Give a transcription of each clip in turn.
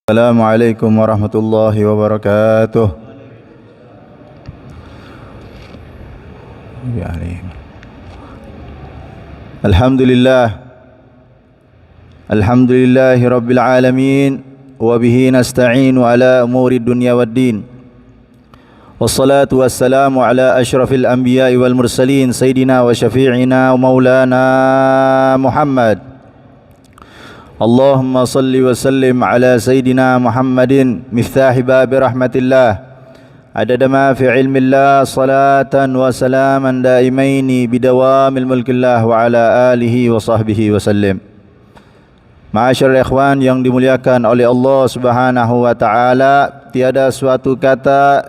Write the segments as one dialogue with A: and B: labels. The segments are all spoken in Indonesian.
A: Assalamualaikum warahmatullahi wabarakatuh. Alhamdulillah. Alhamdulillahi rabbil alamin. Wa bihi nasta'inu ala umuri dunya waddin. Wassalatu wassalamu ala ashrafil anbiya'i wal mursalin Sayyidina wa syafi'ina wa maulana Muhammad. Allahumma salli wa sallim ala Sayyidina Muhammadin miftahi babi rahmatillah adada ma fi ilmillah salatan wa salaman daimaini bidawamil mulkillah wa ala alihi wa sahbihi wa sallim. Ma'asyarul ikhwan yang dimuliakan oleh Allah Subhanahu wa taala, tiada suatu kata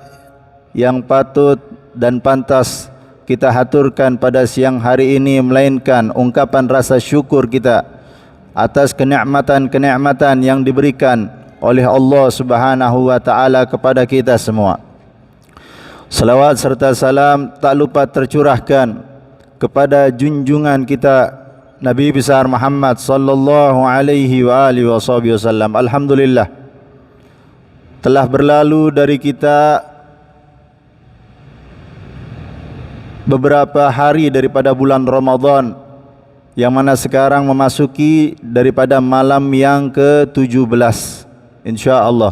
A: yang patut dan pantas kita haturkan pada siang hari ini melainkan ungkapan rasa syukur kita atas kenikmatan-kenikmatan yang diberikan oleh Allah Subhanahu wa taala kepada kita semua. Salawat serta salam tak lupa tercurahkan kepada junjungan kita Nabi besar Muhammad sallallahu alaihi wa alihi wasallam. Alhamdulillah, telah berlalu dari kita beberapa hari daripada bulan Ramadan, yang mana sekarang memasuki daripada malam yang ke-17, insya-Allah.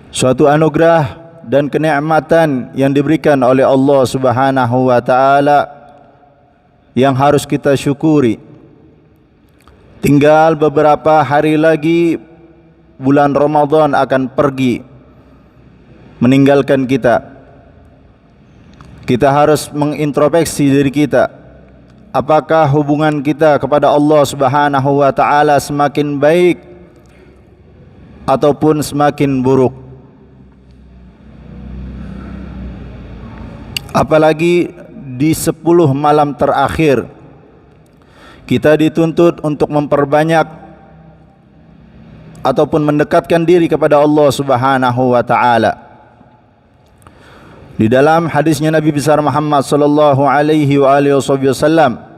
A: Suatu anugerah dan kenikmatan yang diberikan oleh Allah Subhanahu wa taala yang harus kita syukuri. Tinggal beberapa hari lagi bulan Ramadan akan pergi meninggalkan kita. Kita harus mengintrospeksi diri kita. Apakah hubungan kita kepada Allah Subhanahu wa taala semakin baik ataupun semakin buruk? Apalagi di 10 malam terakhir kita dituntut untuk memperbanyak ataupun mendekatkan diri kepada Allah Subhanahu wa taala. Di dalam hadisnya Nabi besar Muhammad sallallahu alaihi wa alihi wasallam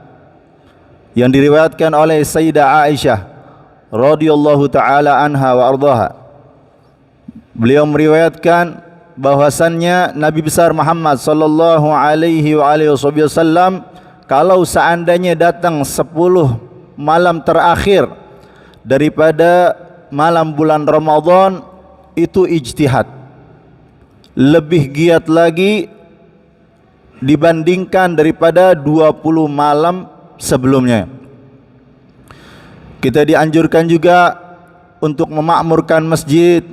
A: yang diriwayatkan oleh Sayyidah Aisyah radhiyallahu taala anha wa ardhaha, beliau meriwayatkan bahwasannya Nabi besar Muhammad sallallahu alaihi wa alihi wasallam kalau seandainya datang 10 malam terakhir daripada malam bulan Ramadan itu ijtihad, lebih giat lagi dibandingkan daripada 20 malam sebelumnya. Kita dianjurkan juga untuk memakmurkan masjid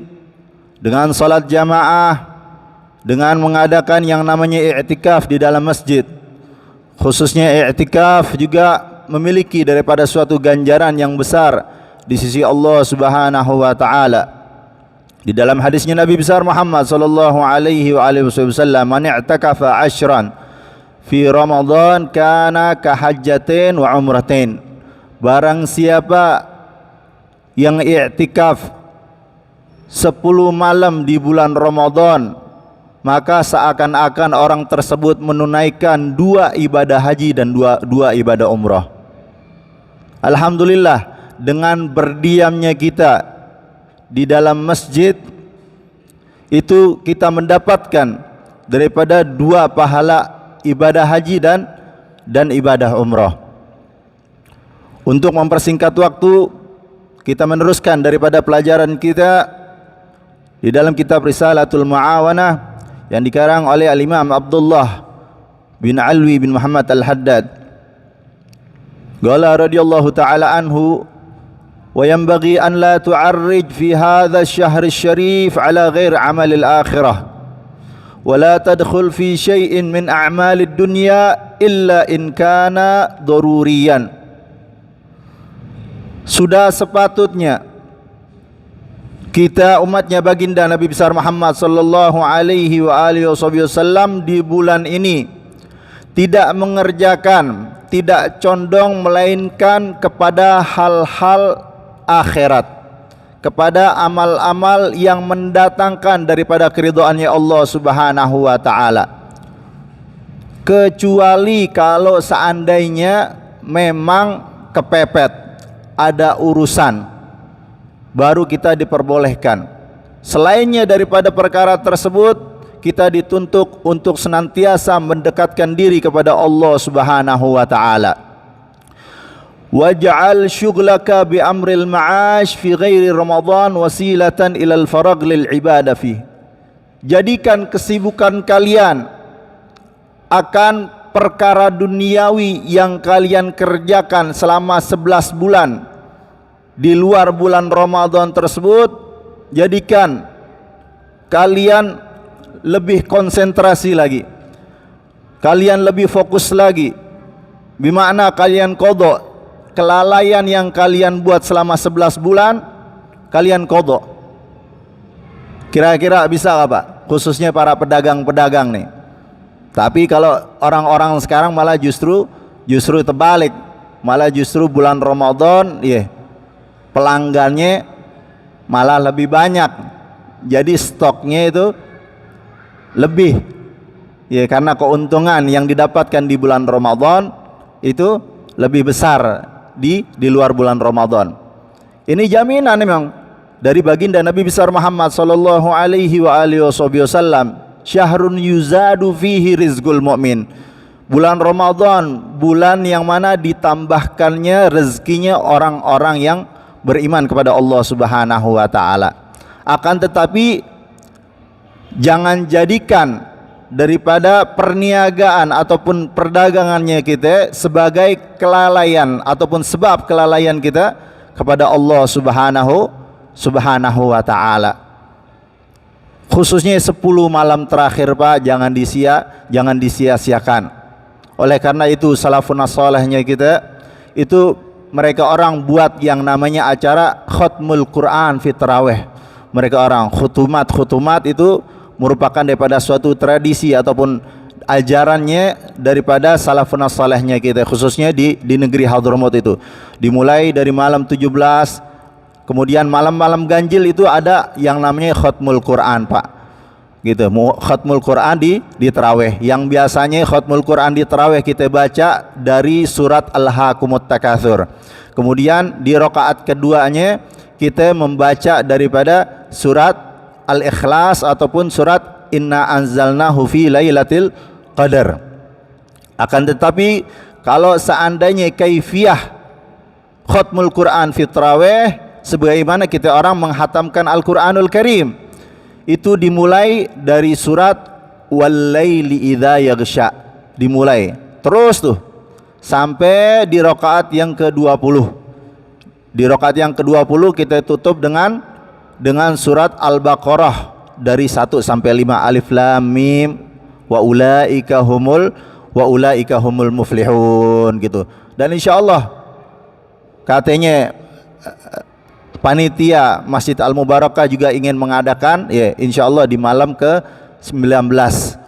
A: dengan salat jamaah, dengan mengadakan yang namanya i'tikaf di dalam masjid. Khususnya i'tikaf juga memiliki daripada suatu ganjaran yang besar di sisi Allah Subhanahu wa taala. Di dalam hadisnya Nabi besar Muhammad sallallahu alaihi wa alihi wasallam, "Man i'takafa 'ashran fi Ramadan kana ka hajjatin wa umratin." Barang siapa yang i'tikaf 10 malam di bulan Ramadan, maka seakan-akan orang tersebut menunaikan 2 ibadah haji dan 2 ibadah umrah. Alhamdulillah, dengan berdiamnya kita di dalam masjid itu kita mendapatkan daripada 2 pahala ibadah haji dan ibadah umrah. Untuk mempersingkat waktu, kita meneruskan daripada pelajaran kita di dalam kitab Risalatul Mu'awanah yang dikarang oleh Al-Imam Abdullah bin Alwi bin Muhammad Al-Haddad. Qala radhiyallahu ta'ala anhu, وينبغي أن لا تعرج في هذا الشهر الشريف على غير عمل الآخرة ولا تدخل في شيء من أعمال الدنيا إلا إن كان ضروريا. Sudah sepatutnya kita umatnya baginda Nabi besar Muhammad sallallahu alaihi wa alihi wasallam di bulan ini tidak mengerjakan, tidak condong melainkan kepada hal-hal akhirat, kepada amal-amal yang mendatangkan daripada keridhaannya Allah Subhanahu wa taala, kecuali kalau seandainya memang kepepet, ada urusan baru kita diperbolehkan. Selainnya daripada perkara tersebut, kita dituntut untuk senantiasa mendekatkan diri kepada Allah Subhanahu wa taala. Waj'al syughlaka bi amril ma'ash fi ghairi Ramadan wasilatan ilal faragh lil ibadah fi. Jadikan kesibukan kalian akan perkara duniawi yang kalian kerjakan selama 11 bulan di luar bulan Ramadan tersebut, jadikan kalian lebih konsentrasi lagi, kalian lebih fokus lagi, bermakna kalian qadha kelalaian yang kalian buat selama 11 bulan, kalian qadha. Kira-kira bisa gak Pak? Khususnya para pedagang-pedagang nih. Tapi kalau orang-orang sekarang malah justru terbalik, malah justru bulan Ramadan pelanggannya malah lebih banyak, jadi stoknya itu lebih, karena keuntungan yang didapatkan di bulan Ramadan itu lebih besar di luar bulan Ramadan. Ini jaminan memang dari baginda Nabi besar Muhammad sallallahu alaihi wasallam, syahrun yuzadu fihi rizqul mu'min. Bulan Ramadan, bulan yang mana ditambahkannya rezekinya orang-orang yang beriman kepada Allah Subhanahu wa taala. Akan tetapi jangan jadikan daripada perniagaan ataupun perdagangannya kita sebagai kelalaian ataupun sebab kelalaian kita kepada Allah Subhanahu wa taala. Khususnya 10 malam terakhir Pak, jangan disia-siakan. Oleh karena itu salafun salihnya kita itu mereka orang buat yang namanya acara khatmul Quran fi tarawih. Mereka orang khutumat itu merupakan daripada suatu tradisi ataupun ajarannya daripada salafun salihnya kita, khususnya di negeri Hadramaut itu. Dimulai dari malam 17, kemudian malam-malam ganjil itu ada yang namanya khatmul Quran Pak, gitu. Khatmul Quran di tarawih. Yang biasanya khatmul Quran di tarawih kita baca dari surat Alhaakumut Takatsur. Kemudian di rakaat keduanya kita membaca daripada surat Al-Ikhlas ataupun surat Inna anzalnahu fi lailatul qadar. Akan tetapi kalau seandainya kaifiyah khatmul Quran fi tarawih sebagaimana kita orang menghatamkan Al-Quranul Karim, itu dimulai dari surat Wal-laili idza yaghsha, dimulai terus tuh sampai di rakaat yang ke-20. Di rakaat yang ke-20 kita tutup dengan surat Al-Baqarah dari 1 sampai 5, Alif Lam Mim wa ulaika humul muflihun, gitu. Dan insyaallah katanya panitia Masjid Al-Mubarakah juga ingin mengadakan insyaallah di malam ke-19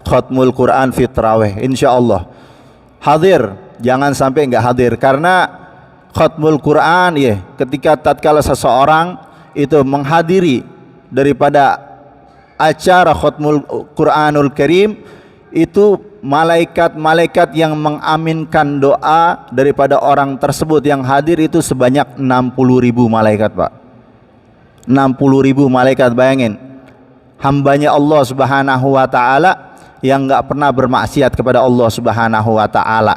A: khatmul Quran fi tarawih. Insyaallah hadir, jangan sampai enggak hadir, karena khatmul Quran ketika tatkala seseorang itu menghadiri daripada acara khatmul Quranul Karim, itu malaikat-malaikat yang mengaminkan doa daripada orang tersebut yang hadir itu sebanyak 60.000 malaikat Pak. 60.000 malaikat, bayangin. Hambanya Allah Subhanahu wa taala yang enggak pernah bermaksiat kepada Allah Subhanahu wa taala.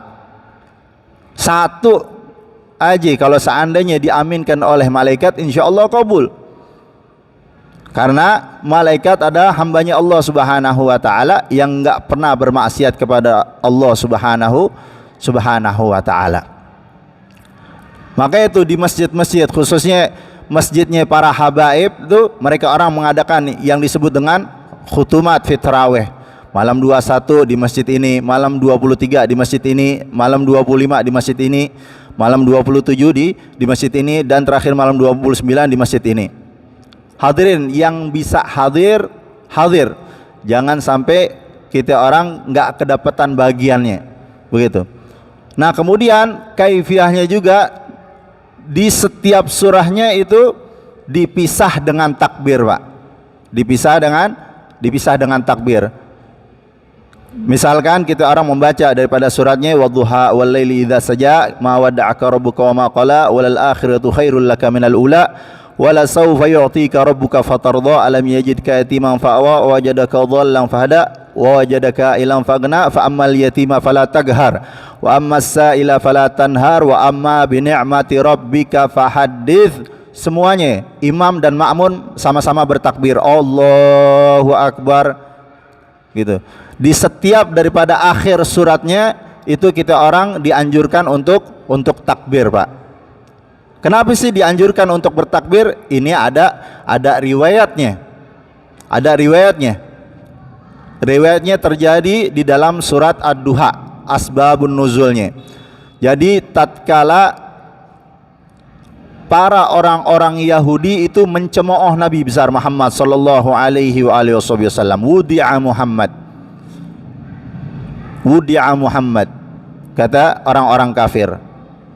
A: Satu aja kalau seandainya diaminkan oleh malaikat, insyaallah kabul. Karena malaikat adalah hambanya Allah Subhanahu wa taala yang enggak pernah bermaksiat kepada Allah Subhanahu wa taala. Maka itu di masjid-masjid, khususnya masjidnya para habaib itu, mereka orang mengadakan yang disebut dengan khutumat fi tarawih. Malam 21 di masjid ini, malam 23 di masjid ini, malam 25 di masjid ini, malam 27 di masjid ini, dan terakhir malam 29 di masjid ini. Hadirin yang bisa hadir, jangan sampai kita orang enggak kedapatan bagiannya, begitu. Nah, kemudian kaifiyahnya juga di setiap surahnya itu dipisah dengan takbir Pak, dipisah dengan takbir. Misalkan kita orang membaca daripada suratnya wadduha wal laili idza saja ma wadda'aka rabbuka wa ma qala walal akhiratu khairul laka minal ula wala sawfa yu'tika rabbuka fatardha alam yajidka yatiman fa'awa wa wajadaka dhallan fahada wa wajadaka ilan faghna fa ammal yatima fala taghar wa ammas sa'ila fala tanhar wa amma bi ni'mati rabbika fahaddits. Semuanya imam dan makmum sama-sama bertakbir Allahu Akbar gitu. Di setiap daripada akhir suratnya itu kita orang dianjurkan untuk takbir, Pak. Kenapa sih dianjurkan untuk bertakbir? Ini ada riwayatnya. Ada riwayatnya. Riwayatnya terjadi di dalam surat Ad-Duha, asbabun nuzulnya. Jadi tatkala para orang-orang Yahudi itu mencemooh Nabi besar Muhammad sallallahu alaihi wasallam, wudi'a Muhammad, kata orang-orang kafir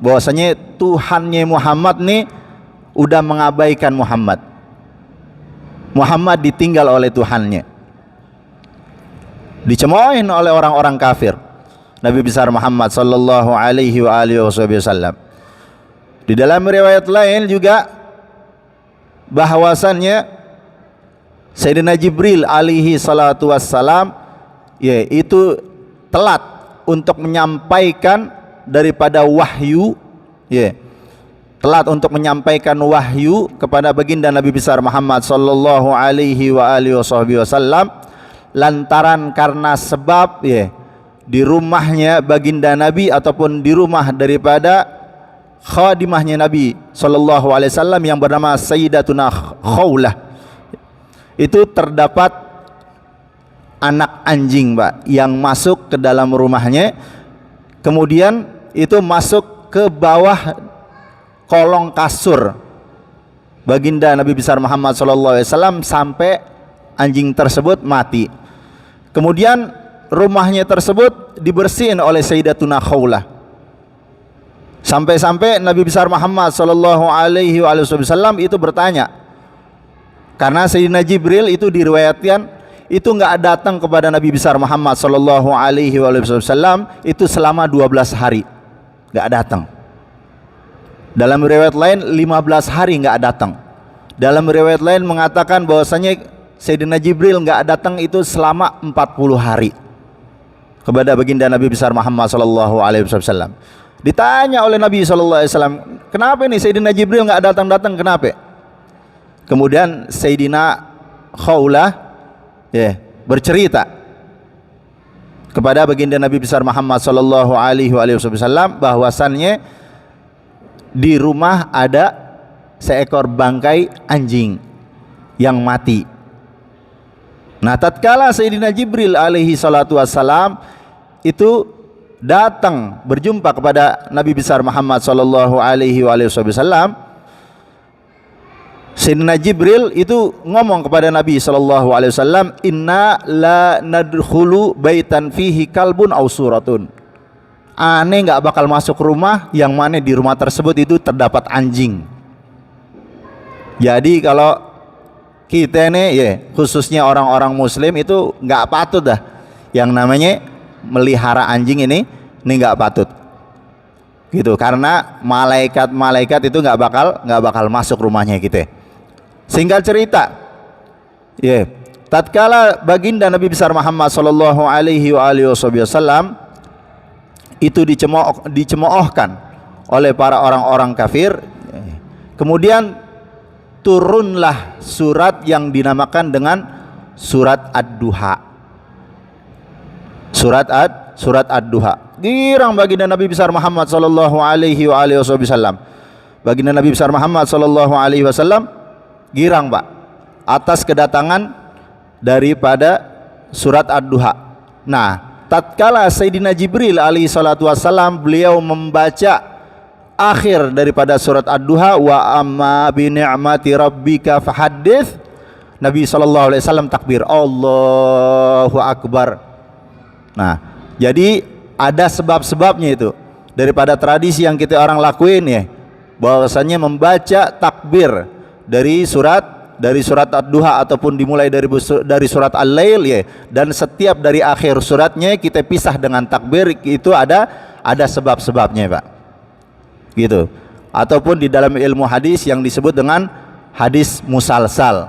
A: bahwasanya Tuhannya Muhammad nih udah mengabaikan Muhammad ditinggal oleh Tuhannya. Dicemoohin oleh orang-orang kafir Nabi besar Muhammad sallallahu alaihi wasallam. Di dalam riwayat lain juga bahwasannya Sayyidina Jibril alaihi salatu wassalam yaitu telat untuk menyampaikan daripada wahyu, telat untuk menyampaikan wahyu kepada baginda Nabi besar Muhammad sallallahu alaihi wasallam lantaran karena sebab di rumahnya baginda Nabi ataupun di rumah daripada khadimahnya Nabi sallallahu alaihi wasallam yang bernama Sayyidatuna Khawlah itu terdapat anak anjing, Pak, yang masuk ke dalam rumahnya, kemudian itu masuk ke bawah kolong kasur baginda Nabi besar Muhammad sallallahu alaihi wasallam sampai anjing tersebut mati. Kemudian rumahnya tersebut dibersihin oleh Sayyidatuna Khawlah. Sampai-sampai Nabi besar Muhammad sallallahu alaihi wasallam itu bertanya, karena Sayyidina Jibril itu diriwayatkan itu enggak datang kepada Nabi besar Muhammad sallallahu alaihi wasallam itu selama 12 hari enggak datang. Dalam riwayat lain 15 hari enggak datang. Dalam riwayat lain mengatakan bahwasanya Sayyidina Jibril enggak datang itu selama 40 hari kepada baginda Nabi besar Muhammad sallallahu alaihi wasallam. Ditanya oleh Nabi sallallahu alaihi wasallam, kenapa ini Sayyidina Jibril enggak datang-datang, kenapa? Kemudian Sayyidina Khawlah bercerita kepada baginda Nabi besar Muhammad sallallahu alaihi wasallam bahwasannya di rumah ada seekor bangkai anjing yang mati. Nah, tatkala Sayyidina Jibril alaihi salatu wassalam itu datang berjumpa kepada Nabi besar Muhammad sallallahu alaihi wasallam, Sayyidina Jibril itu ngomong kepada Nabi sallallahu alaihi wasallam, inna la nadkhulu baitan fihi kalbun aw suratun. Aneh enggak bakal masuk rumah yang mana di rumah tersebut itu terdapat anjing. Jadi kalau kita nih khususnya orang-orang muslim itu enggak patut dah yang namanya melihara anjing ini enggak patut. Gitu, karena malaikat-malaikat itu enggak bakal masuk rumahnya kita. Singkat cerita, tatkala baginda Nabi besar Muhammad sallallahu alaihi wasallam itu dicemoohkan oleh para orang-orang kafir, kemudian turunlah surat yang dinamakan dengan surat Ad-Duha. Surat Ad-Duha. Girang baginda Nabi besar Muhammad sallallahu alaihi wasallam. Baginda Nabi besar Muhammad sallallahu alaihi wasallam girang, Pak, atas kedatangan daripada surat Ad-Duha. Nah, tatkala Sayyidina Jibril alaihi salatu wassalam beliau membaca akhir daripada surat Ad-Duha, wa amma bi ni'mati rabbika fahaddits, Nabi sallallahu alaihi wasallam takbir Allahu Akbar. Nah, jadi ada sebab-sebabnya itu daripada tradisi yang kita orang lakuin bahwasanya membaca takbir dari surat Ad-Duha ataupun dimulai dari surat Al-Lail dan setiap dari akhir suratnya kita pisah dengan takbir, itu ada sebab-sebabnya, Pak. Gitu. Ataupun di dalam ilmu hadis yang disebut dengan hadis musalsal.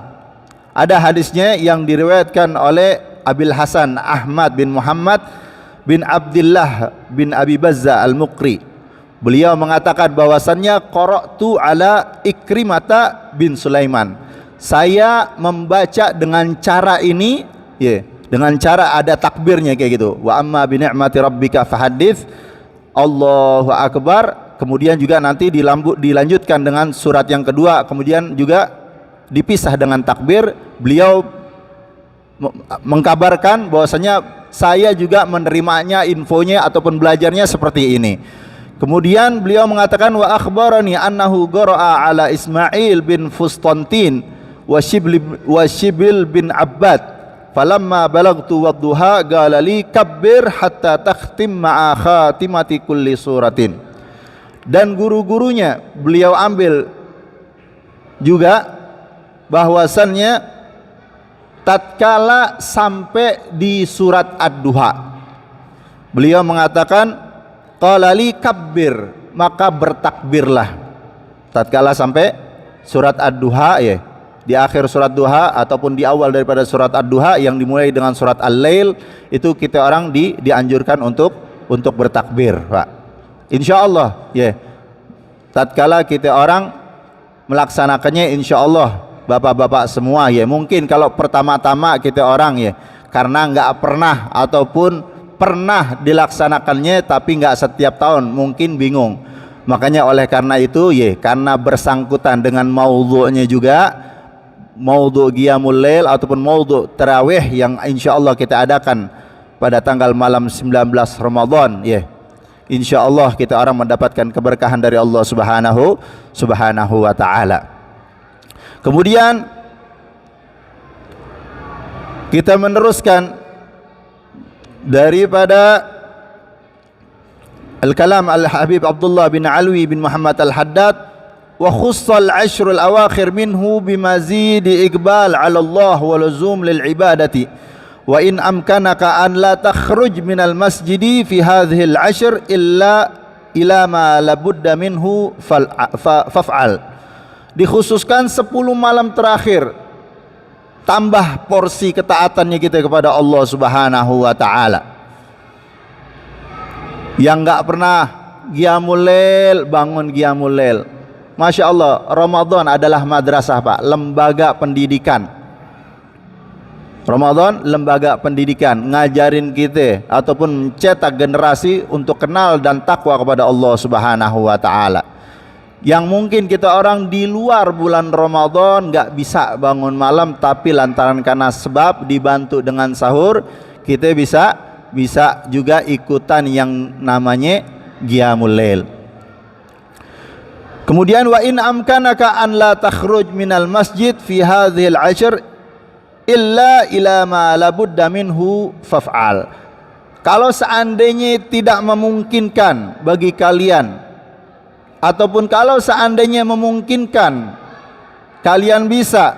A: Ada hadisnya yang diriwayatkan oleh Abil Hasan Ahmad bin Muhammad bin Abdullah bin Abi Bazza al-Muqri. Beliau mengatakan bahwasannya qara'tu ala Ikrimata bin Sulaiman. Saya membaca dengan cara ini, ya, dengan cara ada takbirnya kayak gitu. Wa amma bi ni'mati rabbika fahaddits. Allahu akbar. Kemudian juga nanti dilanjutkan dengan surat yang kedua, kemudian juga dipisah dengan takbir. Beliau mengkabarkan bahwasanya saya juga menerimanya, infonya ataupun belajarnya seperti ini. Kemudian beliau mengatakan wa akhbarani annahu qara'a ala Ismail bin Fustantin wa Shibil bin Abbad falamma balagtu wadduha qala li kabbir hatta takhtim ma'a khatimati kulli suratin. Dan guru-gurunya beliau ambil juga bahwasannya tatkala sampai di surat Ad-Duha, beliau mengatakan qala li kabbir, maka bertakbirlah tatkala sampai surat Ad-Duha, ya, di akhir surat Duha ataupun di awal daripada surat Ad-Duha yang dimulai dengan surat Al-Lail, itu kita orang dianjurkan untuk bertakbir, Pak. Insyaallah, ya. Tatkala kita orang melaksanakannya, insyaallah Bapak-bapak semua, ya, mungkin kalau pertama-tama kita orang, ya, karena nggak pernah ataupun pernah dilaksanakannya tapi nggak setiap tahun, mungkin bingung. Makanya oleh karena itu, ya, karena bersangkutan dengan maudhu'nya juga, maudhu' Qiyamul Lail ataupun maudhu' tarawih yang insyaallah kita adakan pada tanggal malam 19 Ramadan, ya, insyaallah kita orang mendapatkan keberkahan dari Allah Subhanahu wa taala. Kemudian kita meneruskan daripada al-kalam al-Habib Abdullah bin Alwi bin Muhammad al-Haddad, wa khussal ashrul awakhir minhu bimazidi iqbal ala Allah wa luzum lil ibadati wa in amkanaka an la takhruj minal masjidi fi hadhihi al-ashr illa ila ma labudda minhu faf'al. Dikhususkan 10 malam terakhir, tambah porsi ketaatannya kita kepada Allah Subhanahu wa taala. Yang enggak pernah Qiyamul Lail, bangun Qiyamul Lail. Masya Allah, Ramadan adalah madrasah, Pak, lembaga pendidikan. Ramadan lembaga pendidikan, ngajarin kita ataupun mencetak generasi untuk kenal dan takwa kepada Allah Subhanahu wa taala. Yang mungkin kita orang di luar bulan Ramadan nggak bisa bangun malam, tapi lantaran karena sebab dibantu dengan sahur, kita bisa juga ikutan yang namanya Qiyamul Lail. Kemudian wa in amkanaka an la takhruj minal masjid fi hadhil ashr illa ila ma labudda minhu faf'al. Kalau seandainya tidak memungkinkan bagi kalian, ataupun kalau seandainya memungkinkan kalian bisa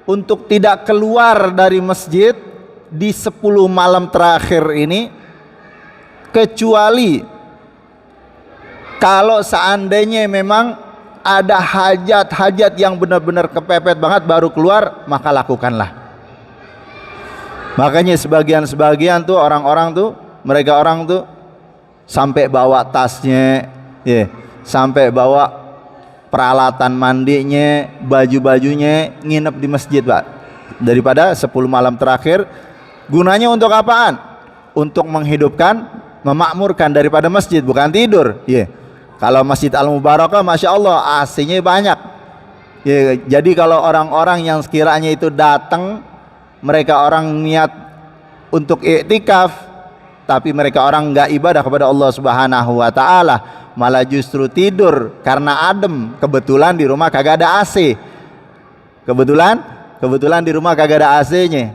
A: untuk tidak keluar dari masjid di 10 malam terakhir ini, kecuali kalau seandainya memang ada hajat-hajat yang benar-benar kepepet banget baru keluar, maka lakukanlah. Makanya sebagian tuh orang-orang tuh, mereka orang tuh sampai bawa tasnya, ya, sampai bawa peralatan mandinya, baju-bajunya, nginep di masjid, Pak. Daripada 10 malam terakhir, gunanya untuk apaan? Untuk menghidupkan, memakmurkan daripada masjid, bukan tidur. Ya. Kalau Masjid Al-Mubarakah, Masya Allah, AC-nya banyak. Ya, jadi kalau orang-orang yang sekiranya itu datang, mereka orang niat untuk iktikaf, tapi mereka orang enggak ibadah kepada Allah Subhanahu wa taala, malah justru tidur karena adem. Kebetulan di rumah kagak ada AC. Kebetulan di rumah kagak ada AC-nya.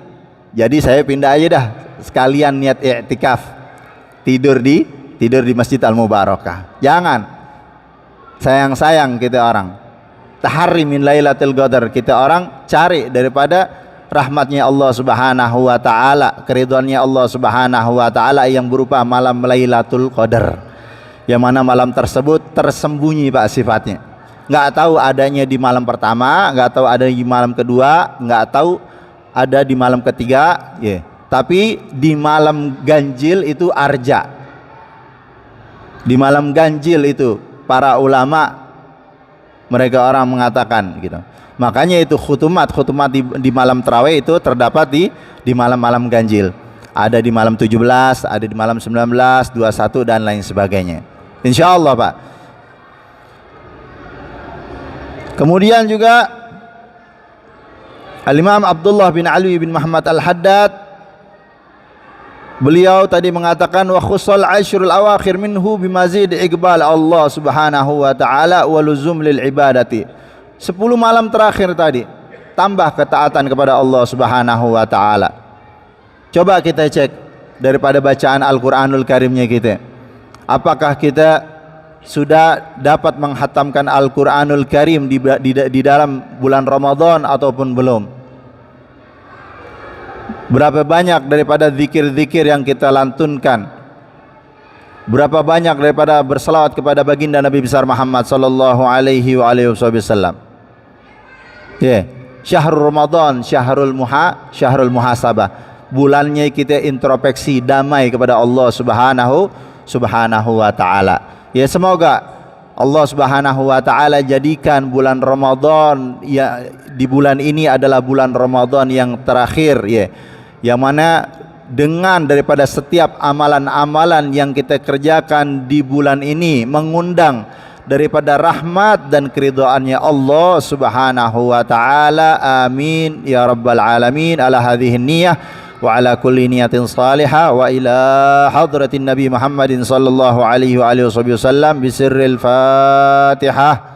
A: Jadi saya pindah aja dah, sekalian niat i'tikaf. Tidur di Masjid Al-Mubarakah. Jangan. Sayang kita orang. Tahari min Lailatul Qadar. Kita orang cari daripada rahmatnya Allah Subhanahu wa taala, keridhaannya Allah Subhanahu wa taala yang berupa malam Lailatul Qadar. Yang mana malam tersebut tersembunyi, Pak, sifatnya. nggak tahu adanya di malam pertama, nggak tahu ada di malam kedua, nggak tahu ada di malam ketiga, ya. Tapi di malam ganjil itu arja. Di malam ganjil itu para ulama mereka orang mengatakan gitu. Makanya itu khutumat di malam tarawih itu terdapat di malam-malam ganjil. Ada di malam 17, ada di malam 19, 21 dan lain sebagainya. Insyaallah, Pak. Kemudian juga Al-Imam Abdullah bin Ali bin Muhammad Al-Haddad, beliau tadi mengatakan wa khussal asyrul awakhir minhu bimazid iqbal Allah Subhanahu wa taala wa luzum lil ibadati. 10 malam terakhir tadi tambah ketaatan kepada Allah Subhanahu wa taala. Coba kita cek daripada bacaan Al-Qur'anul Karimnya kita. Apakah kita sudah dapat menghatamkan Al-Quranul Karim di dalam bulan Ramadan ataupun belum? Berapa banyak daripada zikir-zikir yang kita lantunkan? Berapa banyak daripada berselawat kepada baginda Nabi besar Muhammad sallallahu alaihi wasallam? Ya, syahrul Ramadan, syahrul muhasabah. Bulannya kita introspeksi, damai kepada Allah Subhanahu wa taala. Ya, semoga Allah Subhanahu wa taala jadikan bulan Ramadan, ya, di bulan ini adalah bulan Ramadan yang terakhir, ya, yang mana dengan daripada setiap amalan-amalan yang kita kerjakan di bulan ini mengundang daripada rahmat dan keridhaannya Allah Subhanahu wa taala. Amin ya rabbal alamin. Ala hadhihi niyyah wa ala kulli niyatin salihah wa ila hadratin Nabi Muhammadin sallallahu alaihi wa alihi wasallam bisirril Fatihah.